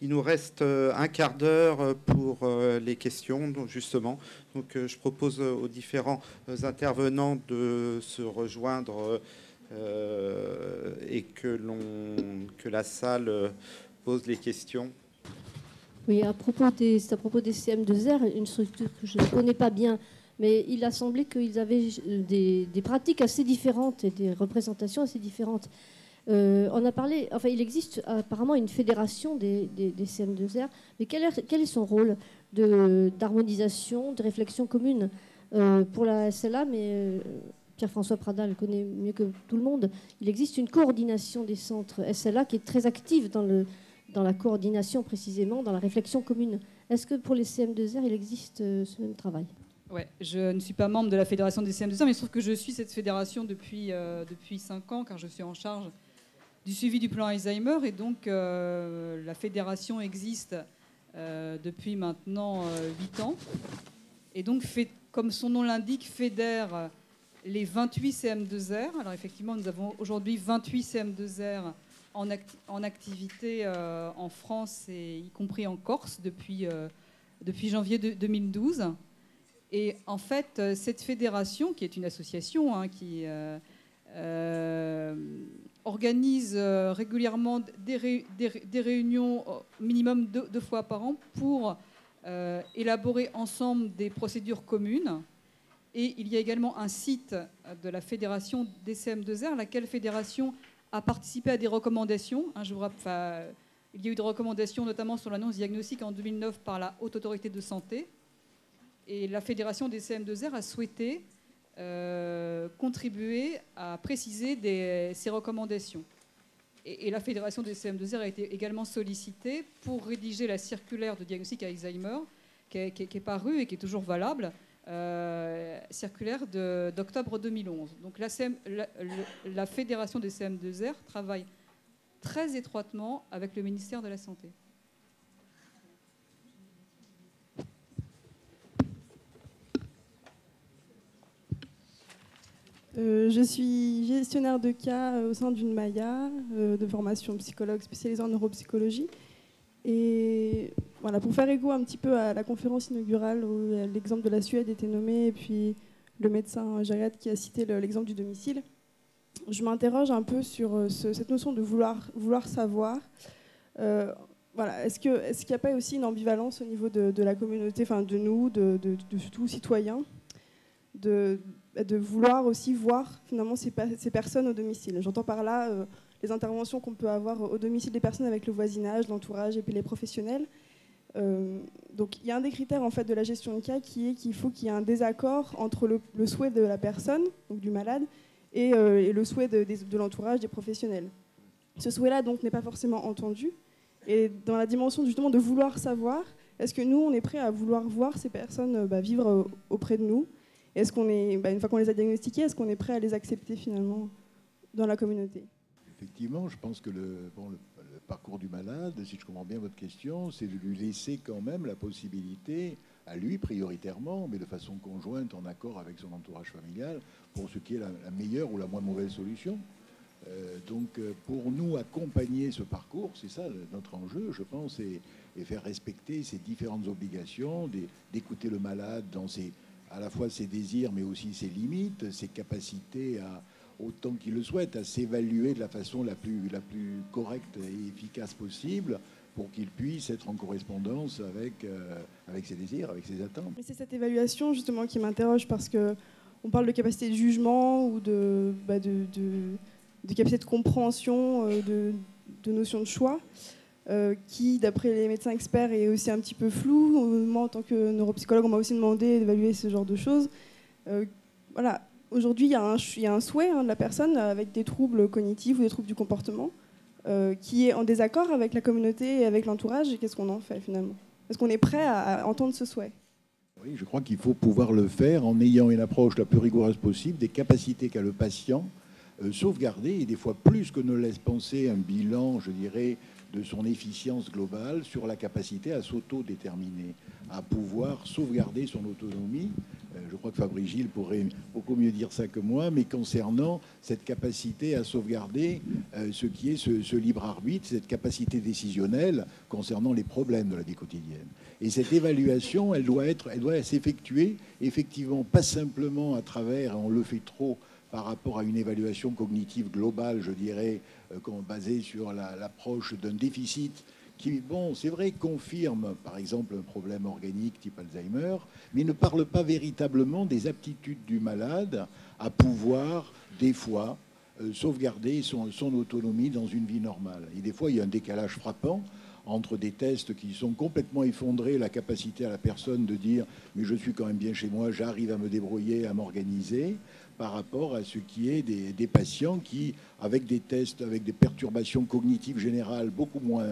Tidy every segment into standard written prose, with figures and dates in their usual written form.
Il nous reste un quart d'heure pour les questions, donc justement. Donc, je propose aux différents intervenants de se rejoindre et que la salle pose les questions. Oui, c'est à propos des CM2R, une structure que je ne connais pas bien, mais il a semblé qu'ils avaient des pratiques assez différentes et des représentations assez différentes. On a parlé, enfin, il existe apparemment une fédération des CM2R, mais quel est son rôle d'harmonisation, de réflexion commune pour la SLA, mais Pierre-François Prada le connaît mieux que tout le monde. Il existe une coordination des centres SLA qui est très active dans la coordination précisément, dans la réflexion commune. Est-ce que pour les CM2R, il existe ce même travail ? Ouais, je ne suis pas membre de la fédération des CM2R, mais il se trouve que je suis cette fédération depuis 5 ans, car je suis en charge du suivi du plan Alzheimer. Et donc, la fédération existe depuis maintenant 8 ans. Et donc, comme son nom l'indique, fédère les 28 CM2R. Alors, effectivement, nous avons aujourd'hui 28 CM2R en activité en France, et y compris en Corse, depuis janvier 2012. Et en fait, cette fédération, qui est une association qui organise régulièrement des réunions au minimum deux fois par an pour élaborer ensemble des procédures communes. Et il y a également un site de la fédération des CM2R, laquelle fédération a participé à des recommandations. Il y a eu des recommandations notamment sur l'annonce diagnostique en 2009 par la Haute Autorité de Santé. Et la fédération des CM2R a souhaité contribuer à préciser ces recommandations. Et la fédération des CM2R a été également sollicitée pour rédiger la circulaire de diagnostic Alzheimer qui est parue et qui est toujours valable, circulaire d'octobre 2011. Donc la fédération des CM2R travaille très étroitement avec le ministère de la Santé. Je suis gestionnaire de cas au sein d'une MAIA de formation psychologue spécialisée en neuropsychologie. Et voilà, pour faire écho un petit peu à la conférence inaugurale où l'exemple de la Suède était nommé, et puis le médecin Jayad qui a cité l'exemple du domicile, je m'interroge un peu sur cette notion de vouloir savoir. Voilà, est-ce qu'il n'y a pas aussi une ambivalence au niveau de la communauté, enfin de nous, de tous citoyens, de vouloir aussi voir finalement ces personnes au domicile. J'entends par là les interventions qu'on peut avoir au domicile des personnes avec le voisinage, l'entourage et puis les professionnels. Donc il y a un des critères en fait de la gestion de cas qui est qu'il faut qu'il y ait un désaccord entre le souhait de la personne, donc du malade, et le souhait de l'entourage, des professionnels. Ce souhait-là donc n'est pas forcément entendu. Et dans la dimension justement de vouloir savoir, est-ce que nous on est prêt à vouloir voir ces personnes vivre auprès de nous ? Est-ce qu'on est, une fois qu'on les a diagnostiqués, est-ce qu'on est prêt à les accepter finalement dans la communauté ? Effectivement, je pense que le parcours du malade, si je comprends bien votre question, c'est de lui laisser quand même la possibilité, à lui prioritairement, mais de façon conjointe, en accord avec son entourage familial, pour ce qui est la meilleure ou la moins mauvaise solution. Donc pour nous, accompagner ce parcours, c'est ça notre enjeu, je pense, et faire respecter ces différentes obligations, d'écouter le malade dans à la fois ses désirs, mais aussi ses limites, ses capacités autant qu'il le souhaite, à s'évaluer de la façon la plus correcte et efficace possible pour qu'il puisse être en correspondance avec ses désirs, avec ses attentes. Et c'est cette évaluation justement qui m'interroge parce qu'on parle de capacité de jugement ou de capacité de compréhension, de notion de choix. Qui, d'après les médecins experts, est aussi un petit peu flou. Moi, en tant que neuropsychologue, on m'a aussi demandé d'évaluer ce genre de choses. Voilà. Aujourd'hui, il y a un souhait de la personne avec des troubles cognitifs ou des troubles du comportement qui est en désaccord avec la communauté et avec l'entourage. Et qu'est-ce qu'on en fait, finalement ? Est-ce qu'on est prêt à entendre ce souhait ? Oui, je crois qu'il faut pouvoir le faire en ayant une approche la plus rigoureuse possible des capacités qu'a le patient, sauvegarder, et des fois plus que ne laisse penser un bilan, je dirais, de son efficience globale sur la capacité à s'autodéterminer, à pouvoir sauvegarder son autonomie. je crois que Fabrice Gilles pourrait beaucoup mieux dire ça que moi, mais concernant cette capacité à sauvegarder ce qui est ce libre arbitre, cette capacité décisionnelle concernant les problèmes de la vie quotidienne. Et cette évaluation, elle doit s'effectuer effectivement pas simplement à travers, on le fait trop, par rapport à une évaluation cognitive globale, je dirais, basée sur l'approche d'un déficit qui, bon, c'est vrai, confirme, par exemple, un problème organique type Alzheimer, mais ne parle pas véritablement des aptitudes du malade à pouvoir, des fois, sauvegarder son autonomie dans une vie normale. Et des fois, il y a un décalage frappant entre des tests qui sont complètement effondrés, la capacité à la personne de dire « mais je suis quand même bien chez moi, j'arrive à me débrouiller, à m'organiser », par rapport à ce qui est des patients qui, avec des tests, avec des perturbations cognitives générales beaucoup moins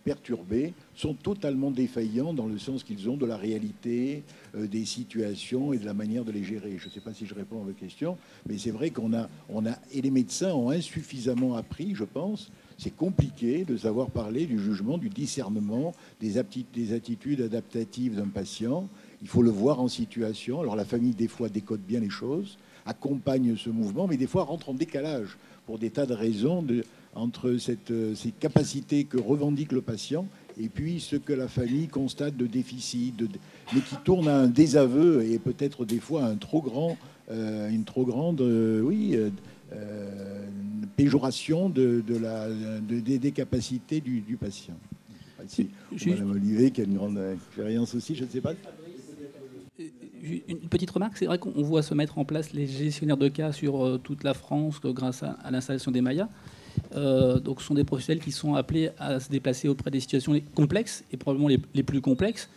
perturbés, sont totalement défaillants dans le sens qu'ils ont de la réalité, des situations et de la manière de les gérer. Je ne sais pas si je réponds à votre question, mais c'est vrai et les médecins ont insuffisamment appris, je pense. C'est compliqué de savoir parler du jugement, du discernement, des attitudes adaptatives d'un patient. Il faut le voir en situation. Alors la famille, des fois, décode bien les choses, accompagne ce mouvement, mais des fois rentre en décalage pour des tas de raisons entre ces capacités que revendique le patient et puis ce que la famille constate de déficit, mais qui tourne à un désaveu et peut-être des fois à une trop grande péjoration des capacités du patient. Ici, Madame Olivier, qui a une grande expérience aussi, je ne sais pas. Une petite remarque, c'est vrai qu'on voit se mettre en place les gestionnaires de cas sur toute la France grâce à l'installation des Mayas. Donc ce sont des professionnels qui sont appelés à se déplacer auprès des situations complexes et probablement les plus complexes.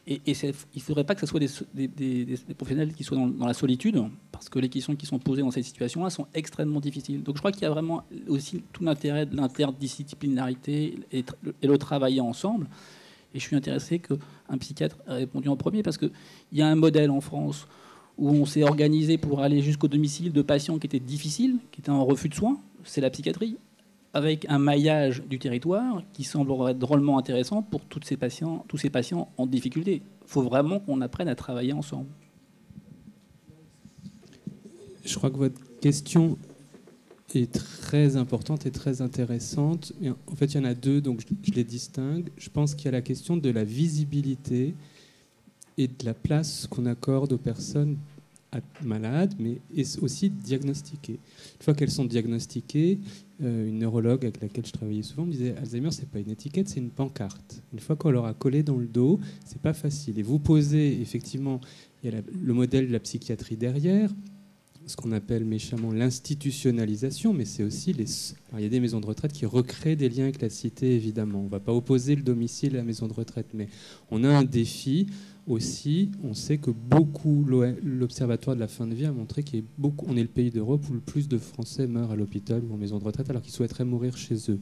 Et il ne faudrait pas que ce soit des professionnels qui soient dans la solitude, parce que les questions qui sont posées dans cette situation-là sont extrêmement difficiles. Donc je crois qu'il y a vraiment aussi tout l'intérêt de l'interdisciplinarité et le travailler ensemble. Et je suis intéressé qu'un psychiatre ait répondu en premier, parce qu'il y a un modèle en France où on s'est organisé pour aller jusqu'au domicile de patients qui étaient difficiles, qui étaient en refus de soins, c'est la psychiatrie, avec un maillage du territoire qui semblerait drôlement intéressant pour tous ces patients en difficulté. Il faut vraiment qu'on apprenne à travailler ensemble. Je crois que votre question est très importante et très intéressante. En fait, il y en a deux, donc je les distingue. Je pense qu'il y a la question de la visibilité et de la place qu'on accorde aux personnes malades, mais aussi diagnostiquées. Une fois qu'elles sont diagnostiquées, une neurologue avec laquelle je travaillais souvent me disait « Alzheimer, c'est pas une étiquette, c'est une pancarte. Une fois qu'on leur a collé dans le dos, c'est pas facile. » Et vous posez, effectivement, il y a le modèle de la psychiatrie derrière, ce qu'on appelle méchamment l'institutionnalisation, mais c'est aussi il y a des maisons de retraite qui recréent des liens avec la cité, évidemment. On ne va pas opposer le domicile à la maison de retraite, mais on a un défi aussi. On sait que l'Observatoire de la fin de vie a montré qu'on est le pays d'Europe où le plus de Français meurent à l'hôpital ou en maison de retraite alors qu'ils souhaiteraient mourir chez eux.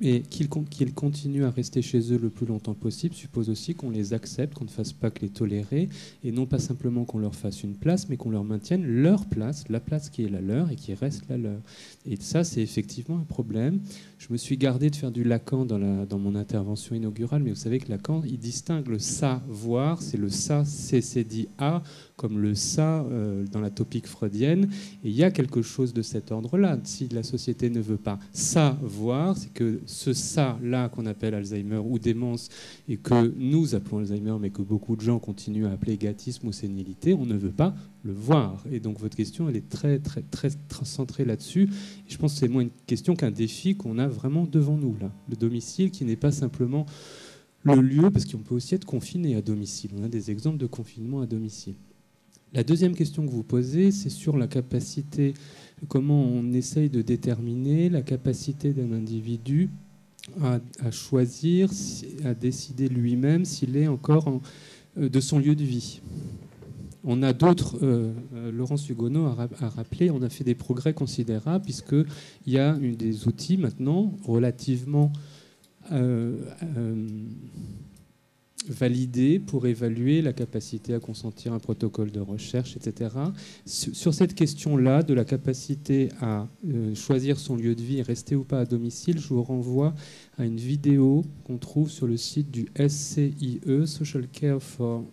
Mais qu'ils continuent à rester chez eux le plus longtemps possible suppose aussi qu'on les accepte, qu'on ne fasse pas que les tolérer, et non pas simplement qu'on leur fasse une place, mais qu'on leur maintienne leur place, la place qui est la leur et qui reste la leur. Et ça, c'est effectivement un problème. Je me suis gardé de faire du Lacan dans mon intervention inaugurale, mais vous savez que Lacan, il distingue le savoir, c'est le ça, c'est dit A, comme le ça dans la topique freudienne. Et il y a quelque chose de cet ordre-là. Si la société ne veut pas savoir, c'est que ce ça-là qu'on appelle Alzheimer ou démence, et que nous appelons Alzheimer, mais que beaucoup de gens continuent à appeler gâtisme ou sénilité, on ne veut pas le voir. Et donc votre question, elle est très, très, très centrée là-dessus. Et je pense que c'est moins une question qu'un défi qu'on a vraiment devant nous, là. Le domicile qui n'est pas simplement le lieu, parce qu'on peut aussi être confiné à domicile. On a des exemples de confinement à domicile. La deuxième question que vous posez, c'est sur la capacité, comment on essaye de déterminer la capacité d'un individu à choisir, à décider lui-même s'il est encore de son lieu de vie. On a d'autres, Laurence Hugonneau a rappelé, on a fait des progrès considérables puisqu'il y a des outils maintenant relativement validés pour évaluer la capacité à consentir un protocole de recherche, etc. Sur cette question-là, de la capacité à choisir son lieu de vie et rester ou pas à domicile, je vous renvoie à une vidéo qu'on trouve sur le site du SCIE, Social Care for...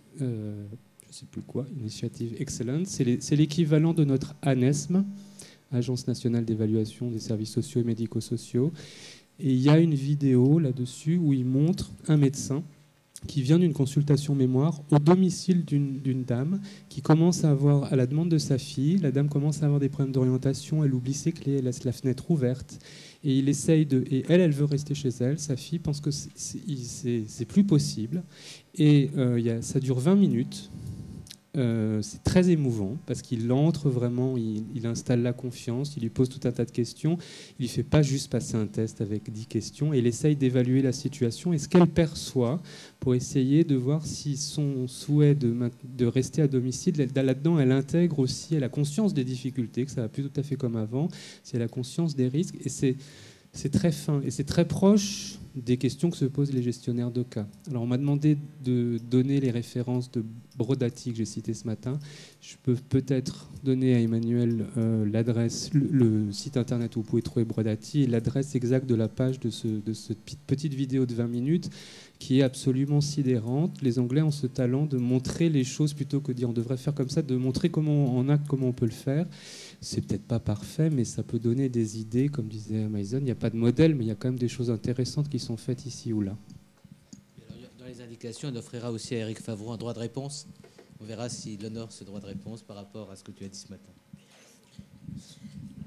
je ne sais plus quoi, Initiative Excellence. C'est l'équivalent de notre ANESM, Agence nationale d'évaluation des services sociaux et médico-sociaux. Et il y a une vidéo là-dessus où il montre un médecin qui vient d'une consultation mémoire au domicile d'une dame qui commence à avoir, à la demande de sa fille, la dame commence à avoir des problèmes d'orientation, elle oublie ses clés, elle laisse la fenêtre ouverte, et il essaye de... Et elle veut rester chez elle, sa fille pense que c'est plus possible, et ça dure 20 minutes. C'est très émouvant parce qu'il entre vraiment, il installe la confiance, il lui pose tout un tas de questions, il ne fait pas juste passer un test avec 10 questions, et il essaye d'évaluer la situation et ce qu'elle perçoit pour essayer de voir si son souhait de rester à domicile, là-dedans elle intègre aussi, elle a conscience des difficultés, que ça va plus tout à fait comme avant, si elle a conscience des risques, et c'est très fin et c'est très proche des questions que se posent les gestionnaires de cas. Alors on m'a demandé de donner les références de Brodati que j'ai cité ce matin. Je peux peut-être donner à Emmanuel l'adresse, le site internet où vous pouvez trouver Brodati et l'adresse exacte de la page de cette petite vidéo de 20 minutes qui est absolument sidérante. Les Anglais ont ce talent de montrer les choses plutôt que de dire on devrait faire comme ça, de montrer en acte comment on peut le faire. C'est peut-être pas parfait, mais ça peut donner des idées. Comme disait Maïson, il n'y a pas de modèle, mais il y a quand même des choses intéressantes qui sont faites ici ou là. Dans les indications, on offrira aussi à Eric Favreau un droit de réponse. On verra s'il honore ce droit de réponse par rapport à ce que tu as dit ce matin.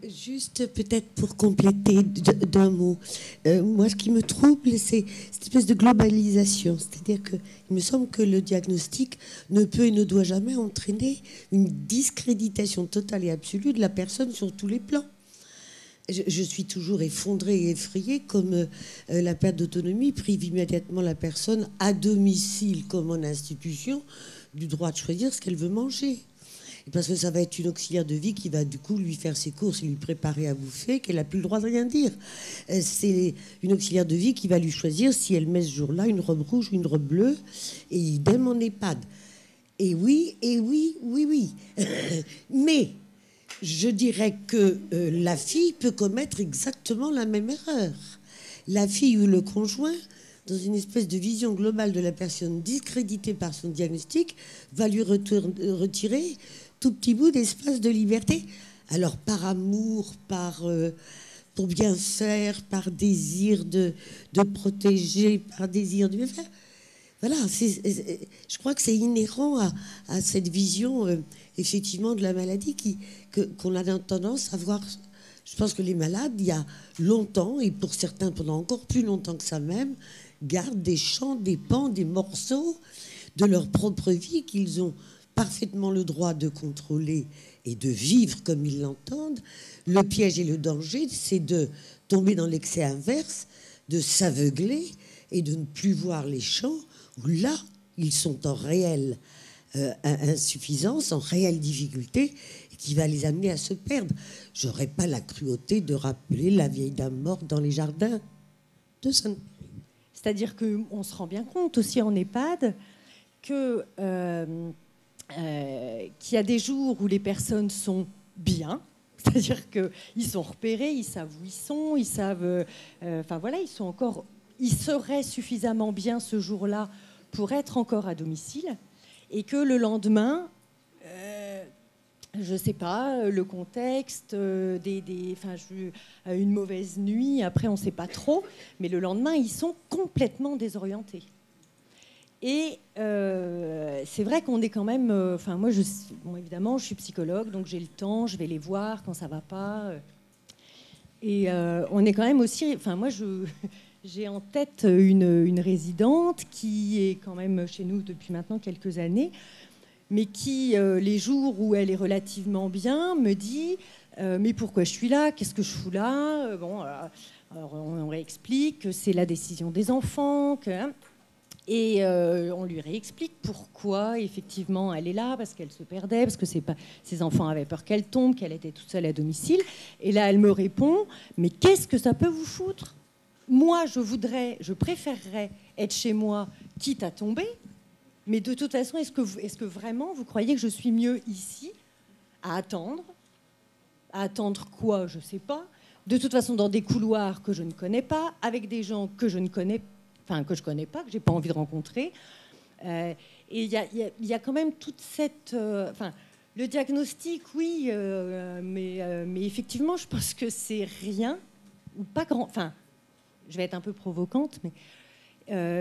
Juste peut-être pour compléter d'un mot, moi ce qui me trouble c'est cette espèce de globalisation, c'est-à-dire qu'il me semble que le diagnostic ne peut et ne doit jamais entraîner une discréditation totale et absolue de la personne sur tous les plans. Je suis toujours effondrée et effrayée comme la perte d'autonomie prive immédiatement la personne à domicile comme en institution du droit de choisir ce qu'elle veut manger. Parce que ça va être une auxiliaire de vie qui va du coup lui faire ses courses et lui préparer à bouffer, qu'elle n'a plus le droit de rien dire. C'est une auxiliaire de vie qui va lui choisir si elle met ce jour-là une robe rouge ou une robe bleue, et idem en EHPAD. Et oui. Mais je dirais que la fille peut commettre exactement la même erreur. La fille ou le conjoint, dans une espèce de vision globale de la personne discréditée par son diagnostic, va lui retirer tout petit bout d'espace de liberté. Alors par amour, pour bien faire, par désir de protéger, par désir de faire. Voilà, je crois que c'est inhérent à cette vision effectivement de la maladie qu'on a tendance à voir. Je pense que les malades, il y a longtemps, et pour certains pendant encore plus longtemps que ça même, gardent des champs, des pans, des morceaux de leur propre vie qu'ils ont parfaitement le droit de contrôler et de vivre comme ils l'entendent. Le piège et le danger, c'est de tomber dans l'excès inverse, de s'aveugler et de ne plus voir les champs où là, ils sont en réelle insuffisance, en réelle difficulté, et qui va les amener à se perdre. J'aurais pas la cruauté de rappeler la vieille dame morte dans les jardins de Sainte. C'est-à-dire qu'on se rend bien compte aussi en EHPAD qu'il y a des jours où les personnes sont bien, c'est-à-dire qu'ils sont repérés, ils savent où ils sont, ils savent... ils seraient suffisamment bien ce jour-là pour être encore à domicile, et que le lendemain, je ne sais pas, le contexte, une mauvaise nuit, après on ne sait pas trop, mais le lendemain, ils sont complètement désorientés. Et c'est vrai qu'on est quand même... moi, évidemment, je suis psychologue, donc j'ai le temps, je vais les voir quand ça ne va pas. Et on est quand même aussi... moi, j'ai en tête une résidente qui est quand même chez nous depuis maintenant quelques années, mais qui, les jours où elle est relativement bien, me dit mais pourquoi je suis là? Qu'est-ce que je fous là? Alors on réexplique que c'est la décision des enfants, et on lui réexplique pourquoi effectivement elle est là, parce qu'elle se perdait, parce que ses enfants avaient peur qu'elle tombe, qu'elle était toute seule à domicile. Et là, elle me répond mais qu'est-ce que ça peut vous foutre? Moi, je préférerais être chez moi, quitte à tomber. Mais de toute façon, est-ce que vraiment vous croyez que je suis mieux ici, à attendre? À attendre quoi? Je ne sais pas. De toute façon, dans des couloirs que je ne connais pas, avec des gens que je ne connais pas, que je n'ai pas envie de rencontrer. Et il y a quand même toute cette... Enfin, le diagnostic, oui, mais effectivement, je pense que c'est rien ou pas grand... Enfin, je vais être un peu provocante, mais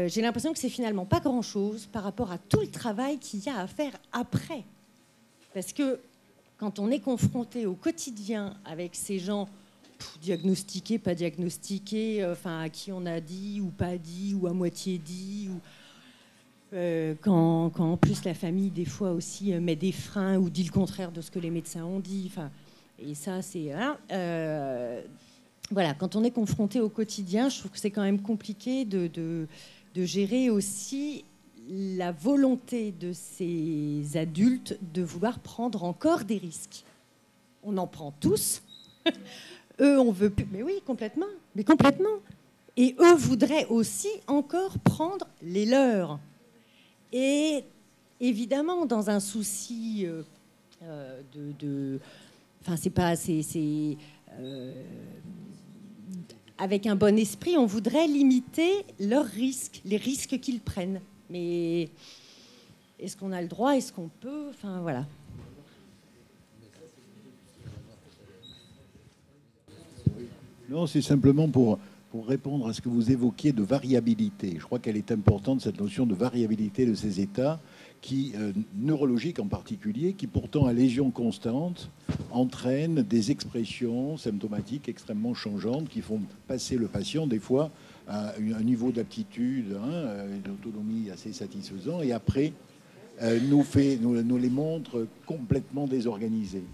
j'ai l'impression que c'est finalement pas grand-chose par rapport à tout le travail qu'il y a à faire après. Parce que quand on est confronté au quotidien avec ces gens diagnostiqués, pas diagnostiqués, enfin, à qui on a dit ou pas dit, ou à moitié dit, ou... Quand en plus la famille des fois aussi met des freins ou dit le contraire de ce que les médecins ont dit, enfin, et ça c'est voilà, quand on est confronté au quotidien, je trouve que c'est quand même compliqué de gérer aussi la volonté de ces adultes de vouloir prendre encore des risques. On en prend tous. Eux, on veut plus, mais oui, complètement, et eux voudraient aussi encore prendre les leurs. Et évidemment, dans un souci enfin, c'est pas, avec un bon esprit, on voudrait limiter leurs risques, les risques qu'ils prennent. Mais est-ce qu'on a le droit? Est-ce qu'on peut? Enfin, voilà. Non, c'est simplement pour répondre à ce que vous évoquiez de variabilité. Je crois qu'elle est importante, cette notion de variabilité de ces états, neurologiques en particulier, qui pourtant à lésion constante entraînent des expressions symptomatiques extrêmement changeantes qui font passer le patient des fois à un niveau d'aptitude, d'autonomie assez satisfaisant, et après nous les montre complètement désorganisés.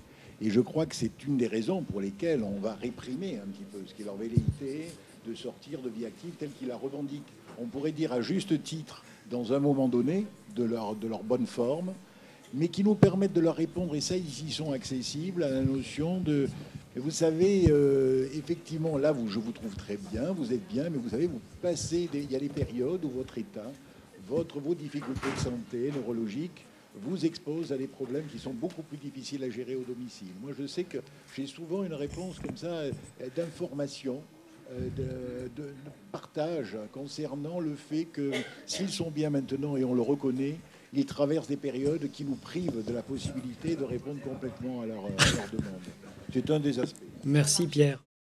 Et je crois que c'est une des raisons pour lesquelles on va réprimer un petit peu ce qui est leur velléité de sortir de vie active telle qu'ils la revendiquent. On pourrait dire à juste titre, dans un moment donné, de leur bonne forme, mais qui nous permettent de leur répondre, et ça, ils y sont accessibles, à la notion de... Vous savez, effectivement, là, je vous trouve très bien, vous êtes bien, mais vous savez, vous passez... Il y a des périodes où votre état, vos difficultés de santé neurologiques, vous expose à des problèmes qui sont beaucoup plus difficiles à gérer au domicile. Moi, je sais que j'ai souvent une réponse comme ça d'information, de partage concernant le fait que s'ils sont bien maintenant, et on le reconnaît, ils traversent des périodes qui nous privent de la possibilité de répondre complètement à leurs demandes. C'est un des aspects. Merci Pierre.